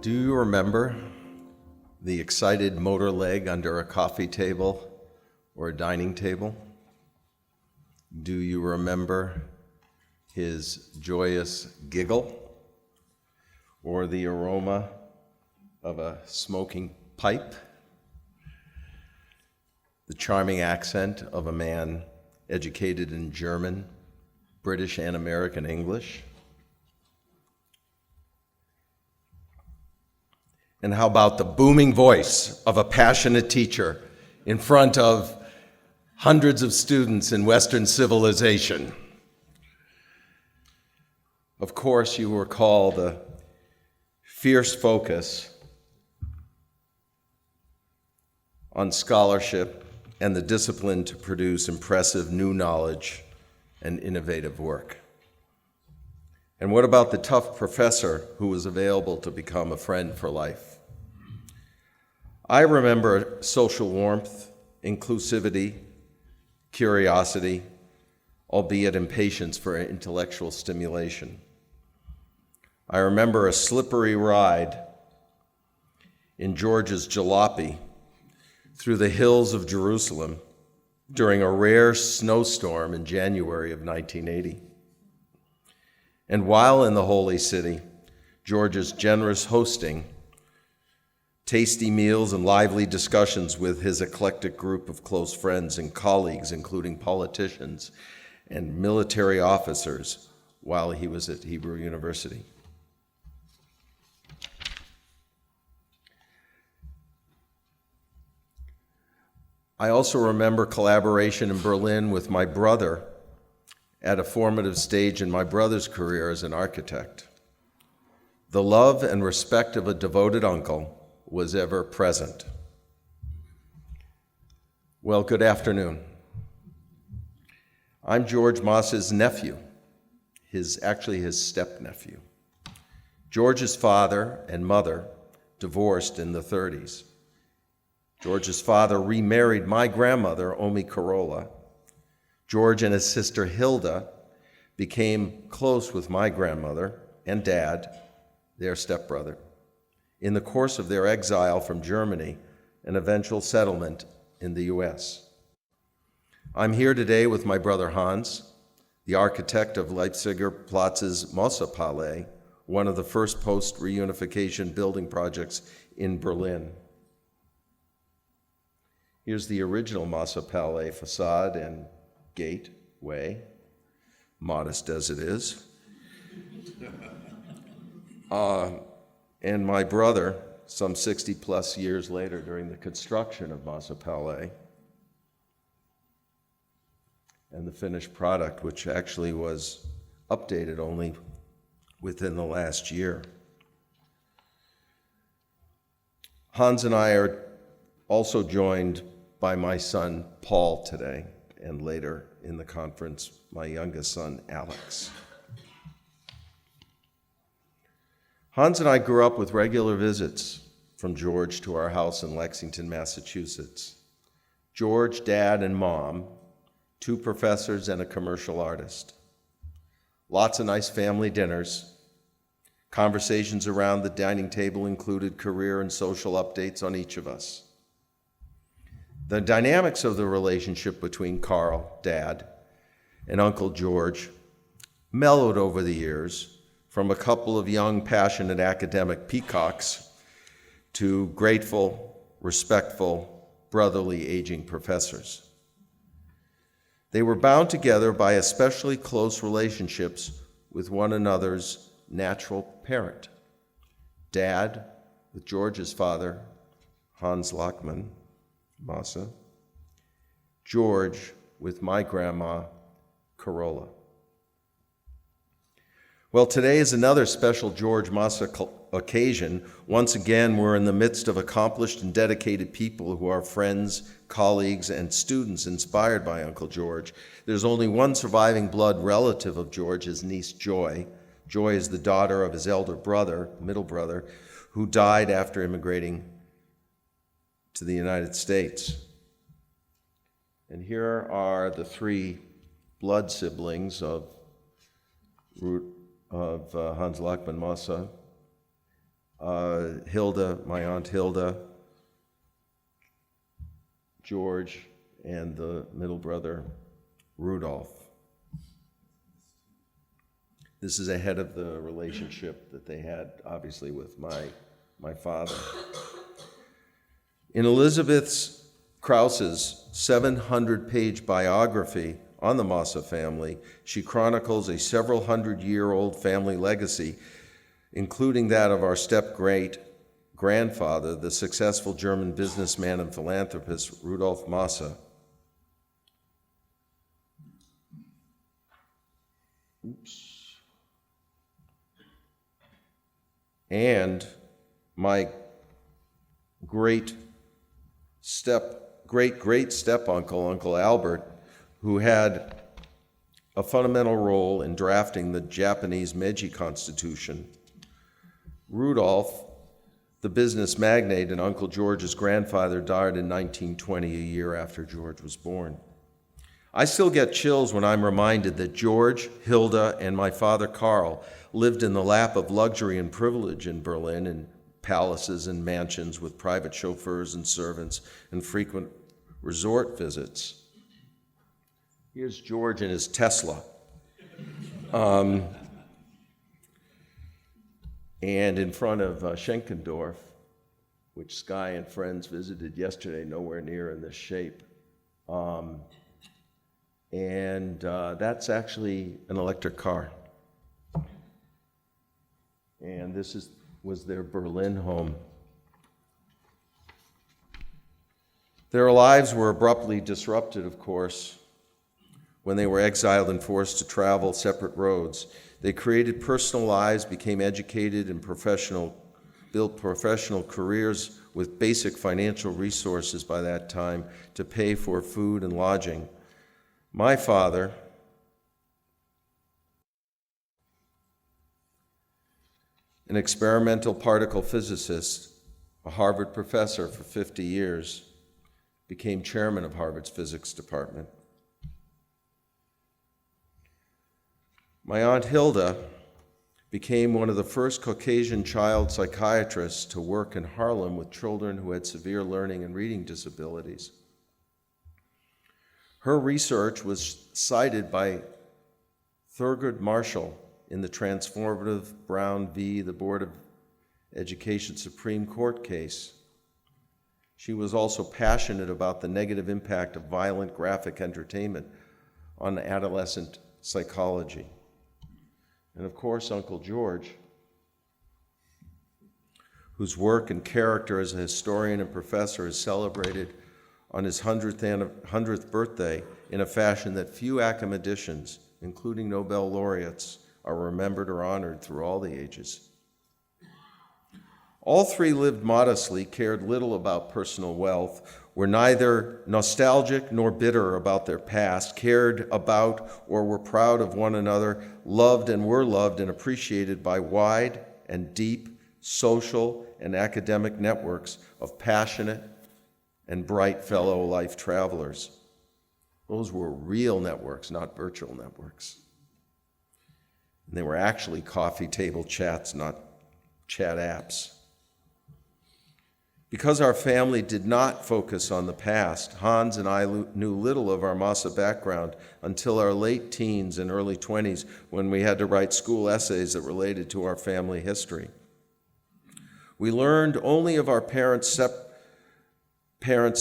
Do you remember the excited motor leg under a coffee table or a dining table? Do you remember his joyous giggle or the aroma of a smoking pipe? The charming accent of a man educated in German, British, and American English? And how about the booming voice of a passionate teacher in front of hundreds of students in Western civilization? Of course, you recall the fierce focus on scholarship and the discipline to produce impressive new knowledge and innovative work. And what about the tough professor who was available to become a friend for life? I remember social warmth, inclusivity, curiosity, albeit impatience for intellectual stimulation. I remember a slippery ride in George's jalopy through the hills of Jerusalem during a rare snowstorm in January of 1980. And while in the Holy City, George's generous hosting, tasty meals, and lively discussions with his eclectic group of close friends and colleagues, including politicians and military officers, while he was at Hebrew University. I also remember collaboration in Berlin with my brother at a formative stage in my brother's career as an architect. The love and respect of a devoted uncle was ever present. Well, good afternoon. I'm George Mosse's nephew, his step-nephew. George's father and mother divorced in the 30s. George's father remarried my grandmother, Omi Corolla. George and his sister Hilda became close with my grandmother and dad, their stepbrother, in the course of their exile from Germany and eventual settlement in the US. I'm here today with my brother Hans, the architect of Leipziger Platz's Mosse Palais, one of the first post-reunification building projects in Berlin. Here's the original Mosse Palais facade and gateway, modest as it is. And my brother, some 60 plus years later during the construction of Mosse Palais, and the finished product, which actually was updated only within the last year. Hans and I are also joined by my son, Paul, today, and later in the conference, my youngest son, Alex. Hans and I grew up with regular visits from George to our house in Lexington, Massachusetts. George, Dad, and Mom, 2 professors and a commercial artist. Lots of nice family dinners. Conversations around the dining table included career and social updates on each of us. The dynamics of the relationship between Carl, Dad, and Uncle George mellowed over the years from a couple of young, passionate academic peacocks to grateful, respectful, brotherly aging professors. They were bound together by especially close relationships with one another's natural parent. Dad with George's father, Hans Lachmann-Mosse. George with my grandma, Corolla. Well, today is another special George Mosse occasion. Once again, we're in the midst of accomplished and dedicated people who are friends, colleagues, and students inspired by Uncle George. There's only one surviving blood relative of George, his niece Joy. Joy is the daughter of his elder brother, middle brother, who died after immigrating to the United States. And here are the 3 blood siblings of Hans Lachmann-Mosse, Hilda, my Aunt Hilda, George, and the middle brother, Rudolph. This is ahead of the relationship that they had, obviously, with my father. In Elizabeth Krause's 700-page biography on the Mosse family, she chronicles a several hundred-year-old family legacy, including that of our step-great-grandfather, the successful German businessman and philanthropist Rudolf Mosse. And my great step-uncle, Uncle Albert, who had a fundamental role in drafting the Japanese Meiji Constitution. Rudolph, the business magnate and Uncle George's grandfather, died in 1920, a year after George was born. I still get chills when I'm reminded that George, Hilda, and my father Carl lived in the lap of luxury and privilege in Berlin, in palaces and mansions with private chauffeurs and servants and frequent resort visits. Here's George in his Tesla. And in front of Schenkendorf, which Sky and friends visited yesterday, nowhere near in this shape. And that's actually an electric car. And this was their Berlin home. Their lives were abruptly disrupted, of course, when they were exiled and forced to travel separate roads. They created personal lives, became educated and built professional careers with basic financial resources by that time to pay for food and lodging. My father, an experimental particle physicist, a Harvard professor for 50 years, became chairman of Harvard's physics department. My Aunt Hilda became one of the first Caucasian child psychiatrists to work in Harlem with children who had severe learning and reading disabilities. Her research was cited by Thurgood Marshall in the transformative Brown v. the Board of Education Supreme Court case. She was also passionate about the negative impact of violent graphic entertainment on adolescent psychology. And of course, Uncle George, whose work and character as a historian and professor is celebrated on his 100th birthday in a fashion that few academicians, including Nobel laureates, are remembered or honored through all the ages. All three lived modestly, cared little about personal wealth, were neither nostalgic nor bitter about their past, cared about or were proud of one another, loved and were loved and appreciated by wide and deep social and academic networks of passionate and bright fellow life travelers. Those were real networks, not virtual networks. And they were actually coffee table chats, not chat apps. Because our family did not focus on the past, Hans and I knew little of our Mosse background until our late teens and early 20s, when we had to write school essays that related to our family history. We learned only of our parents'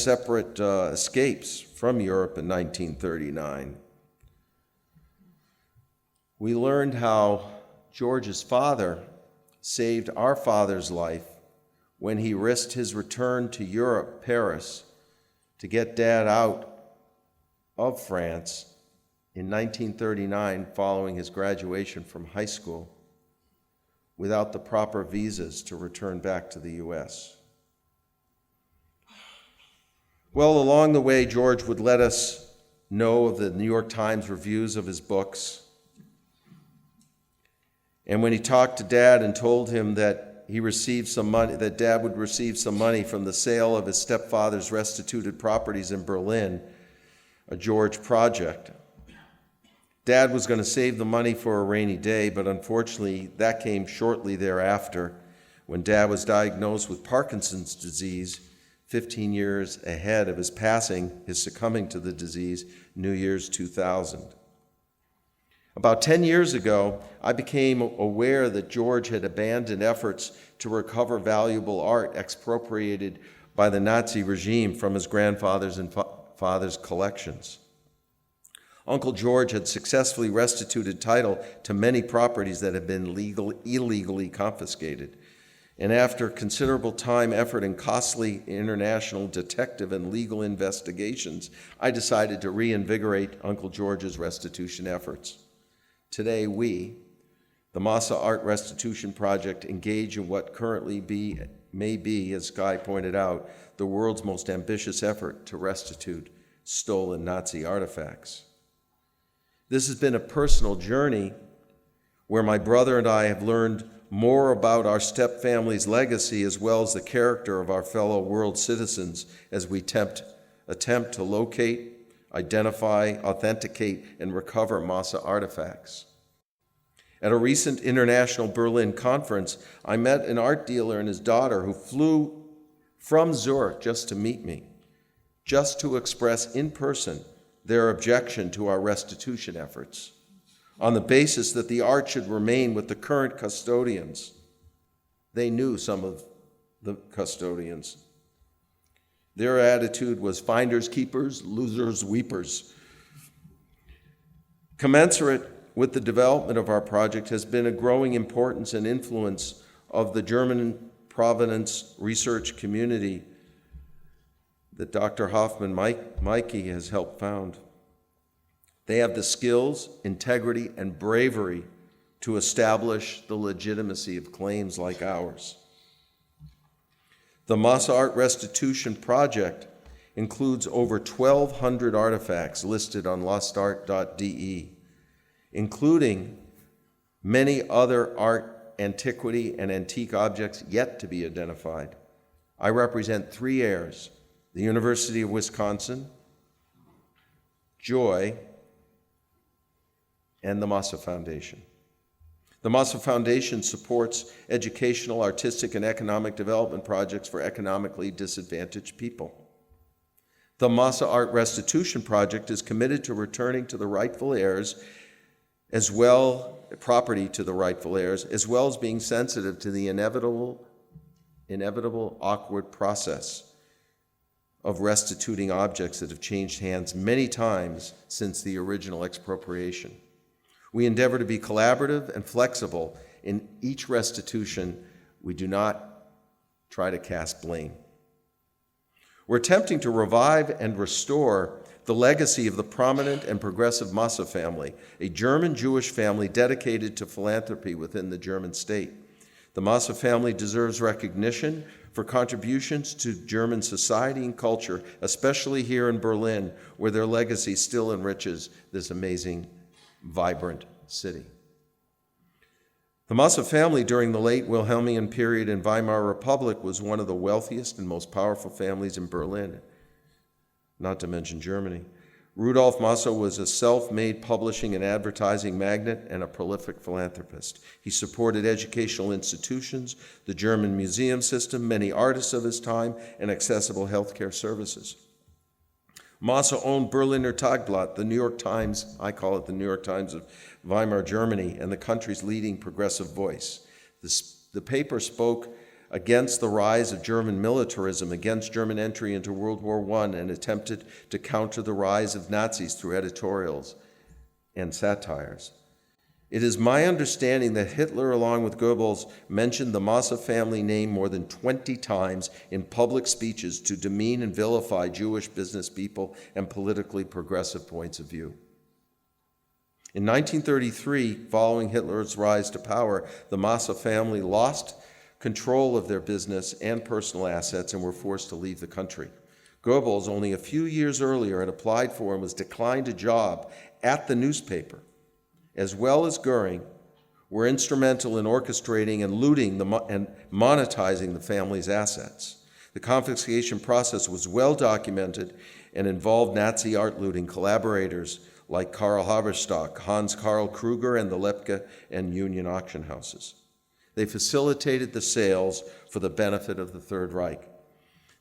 separate escapes from Europe in 1939. We learned how George's father saved our father's life when he risked his return to Europe, Paris, to get Dad out of France in 1939 following his graduation from high school without the proper visas to return back to the U.S. Well, along the way, George would let us know of the New York Times reviews of his books. And when he talked to Dad and told him that he received some money, that Dad would receive some money from the sale of his stepfather's restituted properties in Berlin, a George project. Dad was going to save the money for a rainy day, but unfortunately that came shortly thereafter when Dad was diagnosed with Parkinson's disease 15 years ahead of his succumbing to the disease, New Year's 2000. About 10 years ago, I became aware that George had abandoned efforts to recover valuable art expropriated by the Nazi regime from his grandfather's and father's collections. Uncle George had successfully restituted title to many properties that had been illegally confiscated. And after considerable time, effort, and costly international detective and legal investigations, I decided to reinvigorate Uncle George's restitution efforts. Today, we, the Mosse Art Restitution Project, engage in what currently may be, as Guy pointed out, the world's most ambitious effort to restitute stolen Nazi artifacts. This has been a personal journey where my brother and I have learned more about our stepfamily's legacy as well as the character of our fellow world citizens as we attempt to locate, identify, authenticate, and recover Mosse artifacts. At a recent international Berlin conference, I met an art dealer and his daughter who flew from Zurich just to meet me, just to express in person their objection to our restitution efforts, on the basis that the art should remain with the current custodians. They knew some of the custodians. Their attitude was finders keepers, losers weepers. Commensurate with the development of our project has been a growing importance and influence of the German provenance research community that Dr. Hoffman-Meike has helped found. They have the skills, integrity, and bravery to establish the legitimacy of claims like ours. The Mosse Art Restitution Project includes over 1,200 artifacts listed on lostart.de, including many other art, antiquity, and antique objects yet to be identified. I represent three heirs: the University of Wisconsin, Joy, and the Mosse Foundation. The Mosse Foundation supports educational, artistic, and economic development projects for economically disadvantaged people. The Mosse Art Restitution Project is committed to returning to the rightful heirs property to the rightful heirs, as well as being sensitive to the inevitable awkward process of restituting objects that have changed hands many times since the original expropriation. We endeavor to be collaborative and flexible in each restitution. We do not try to cast blame. We're attempting to revive and restore the legacy of the prominent and progressive Mosse family, a German Jewish family dedicated to philanthropy within the German state. The Mosse family deserves recognition for contributions to German society and culture, especially here in Berlin, where their legacy still enriches this amazing, vibrant city. The Mosse family during the late Wilhelmian period in Weimar Republic was one of the wealthiest and most powerful families in Berlin, not to mention Germany. Rudolf Mosse was a self-made publishing and advertising magnate and a prolific philanthropist. He supported educational institutions, the German museum system, many artists of his time, and accessible healthcare services. Mosse owned Berliner Tagblatt, the New York Times, I call it the New York Times of Weimar, Germany, and the country's leading progressive voice. The paper spoke against the rise of German militarism, against German entry into World War I, and attempted to counter the rise of Nazis through editorials and satires. It is my understanding that Hitler, along with Goebbels, mentioned the Mosse family name more than 20 times in public speeches to demean and vilify Jewish business people and politically progressive points of view. In 1933, following Hitler's rise to power, the Mosse family lost control of their business and personal assets and were forced to leave the country. Goebbels, only a few years earlier, had applied for and was declined a job at the newspaper, as well as Goering, were instrumental in orchestrating and looting and monetizing the family's assets. The confiscation process was well documented and involved Nazi art looting collaborators like Karl Haberstock, Hans Karl Kruger, and the Lepke and Union auction houses. They facilitated the sales for the benefit of the Third Reich.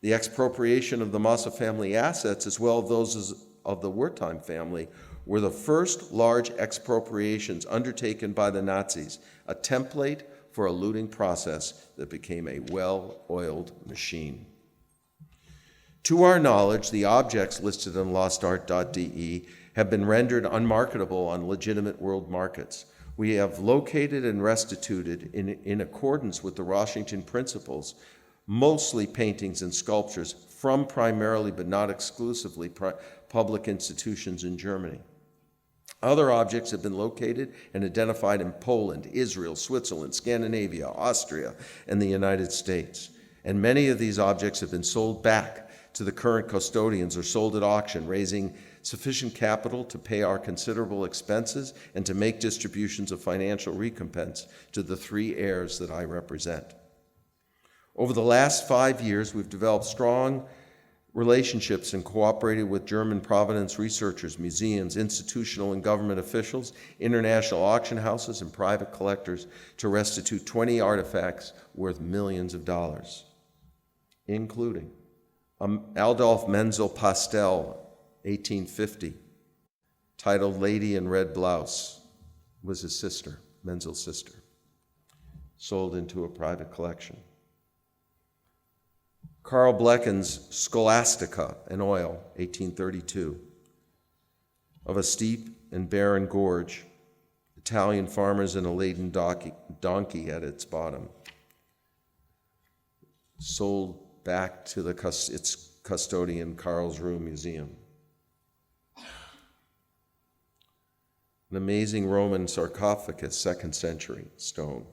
The expropriation of the Mosse family assets, as well as those of the Wertheim family, were the first large expropriations undertaken by the Nazis, a template for a looting process that became a well-oiled machine. To our knowledge, the objects listed on lostart.de have been rendered unmarketable on legitimate world markets. We have located and restituted, in accordance with the Washington Principles, mostly paintings and sculptures from primarily but not exclusively public institutions in Germany. Other objects have been located and identified in Poland, Israel, Switzerland, Scandinavia, Austria, and the United States. And many of these objects have been sold back to the current custodians or sold at auction, raising sufficient capital to pay our considerable expenses and to make distributions of financial recompense to the three heirs that I represent. Over the last 5 years, we've developed strong relationships and cooperated with German provenance researchers, museums, institutional and government officials, international auction houses, and private collectors to restitute 20 artifacts worth millions of dollars, including Adolf Menzel pastel, 1850, titled Lady in Red Blouse, was his sister, Menzel's sister, sold into a private collection. Carl Blecken's Scholastica, an oil, 1832, of a steep and barren gorge, Italian farmers and a laden donkey at its bottom, sold back to its custodian, Karlsruhe Museum. An amazing Roman sarcophagus, 2nd century stone.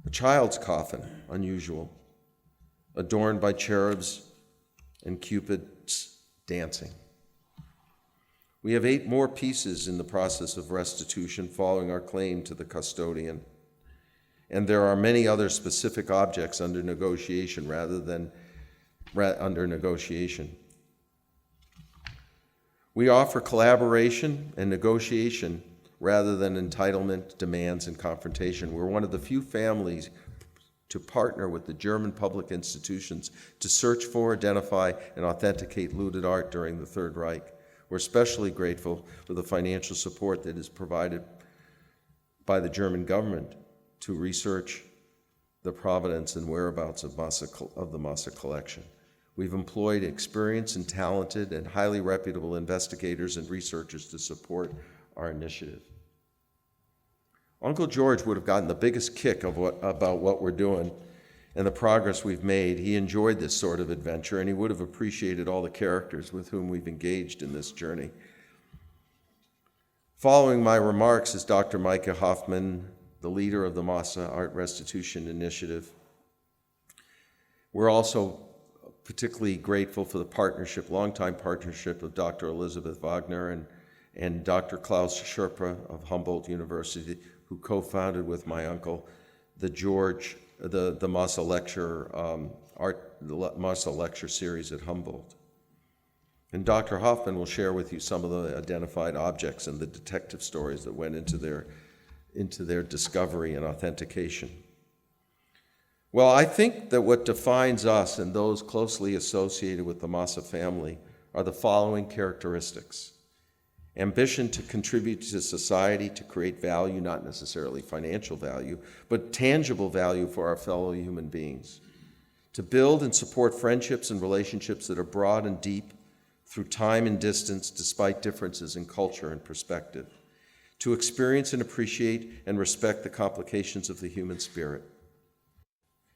A child's coffin, unusual, adorned by cherubs and cupids dancing. We have 8 more pieces in the process of restitution following our claim to the custodian. And there are many other specific objects under negotiation We offer collaboration and negotiation rather than entitlement, demands, and confrontation. We're one of the few families to partner with the German public institutions to search for, identify, and authenticate looted art during the Third Reich. We're especially grateful for the financial support that is provided by the German government to research the provenance and whereabouts of the Mosse collection. We've employed experienced and talented and highly reputable investigators and researchers to support our initiative. Uncle George would have gotten the biggest kick about what we're doing and the progress we've made. He enjoyed this sort of adventure, and he would have appreciated all the characters with whom we've engaged in this journey. Following my remarks is Dr. Micah Hoffman, the leader of the Mosse Art Restitution Initiative. We're also particularly grateful for the longtime partnership of Dr. Elizabeth Wagner and Dr. Klaus Scherper of Humboldt University, who co-founded with my uncle the Mosse Lecture series at Humboldt. And Dr. Hoffman will share with you some of the identified objects and the detective stories that went into their discovery and authentication. Well, I think that what defines us and those closely associated with the Mosse family are the following characteristics: ambition to contribute to society, to create value, not necessarily financial value, but tangible value for our fellow human beings, to build and support friendships and relationships that are broad and deep through time and distance despite differences in culture and perspective, to experience and appreciate and respect the complications of the human spirit,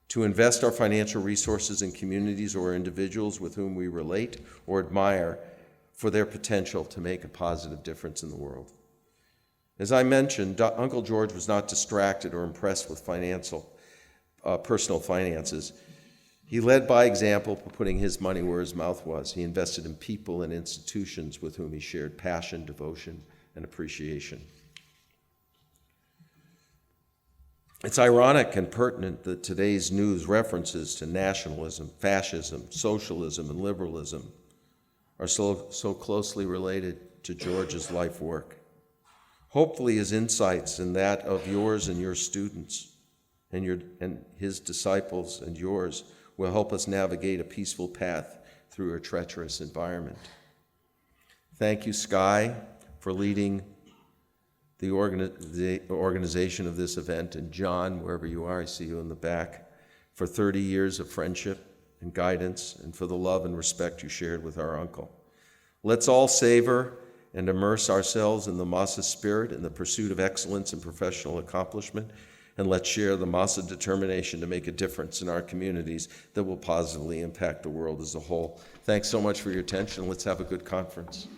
to invest our financial resources in communities or individuals with whom we relate or admire for their potential to make a positive difference in the world. As I mentioned, Uncle George was not distracted or impressed with personal finances. He led by example, putting his money where his mouth was. He invested in people and institutions with whom he shared passion, devotion, and appreciation. It's ironic and pertinent that today's news references to nationalism, fascism, socialism, and liberalism are so closely related to George's life work. Hopefully his insights and that of yours and your students and his disciples and yours will help us navigate a peaceful path through a treacherous environment. Thank you, Sky, for leading the organization of this event, and John, wherever you are, I see you in the back, for 30 years of friendship and guidance, and for the love and respect you shared with our uncle. Let's all savor and immerse ourselves in the Mosse spirit in the pursuit of excellence and professional accomplishment, and let's share the Mosse determination to make a difference in our communities that will positively impact the world as a whole. Thanks so much for your attention. Let's have a good conference.